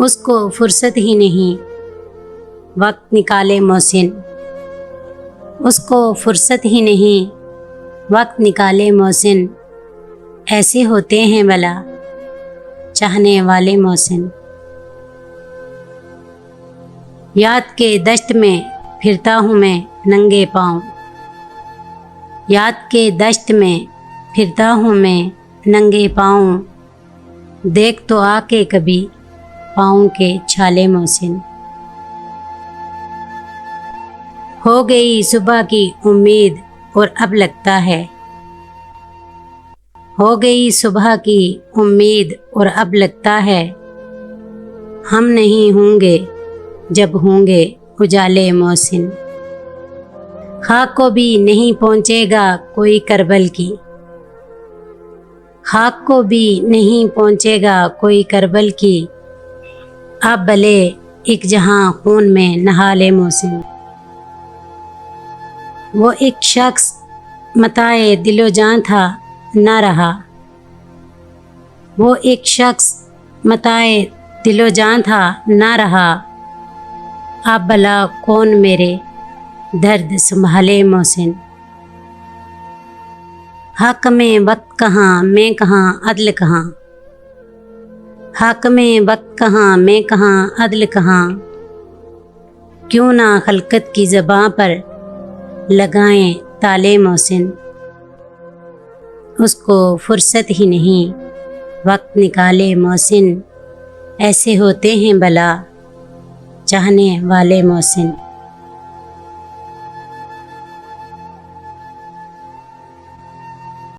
اس کو فرصت ہی نہیں وقت نکالے محسن، اس کو فرصت ہی نہیں وقت نکالے محسن، ایسے ہوتے ہیں بھلا چاہنے والے محسن۔ یاد کے دشت میں پھرتا ہوں میں ننگے پاؤں، یاد کے دشت میں پھرتا ہوں میں ننگے پاؤں، دیکھ تو آ کے کبھی پاؤں کے چھالے محسن۔ ہو گئی صبح کی امید اور اب لگتا ہے، ہو گئی صبح کی امید اور اب لگتا ہے، ہم نہیں ہوں گے جب ہوں گے اجالے محسن۔ خاک کو بھی نہیں پہنچے گا کوئی کربل کی، خاک کو بھی نہیں پہنچے گا کوئی کربل کی، اب بھلے ایک جہاں خون میں نہا لے محسن۔ وہ ایک شخص متاع دل و جان تھا نہ رہا، وہ ایک شخص متاع دل و جان تھا نہ رہا، اب بھلا کون میرے درد سنبھالے محسن۔ حق میں وقت کہاں میں کہاں عدل کہاں، حق میں وقت کہاں میں کہاں عدل کہاں، کیوں نہ خلقت کی زباں پر لگائیں تالے محسن۔ اس کو فرصت ہی نہیں وقت نکالے محسن، ایسے ہوتے ہیں بھلا چاہنے والے محسن۔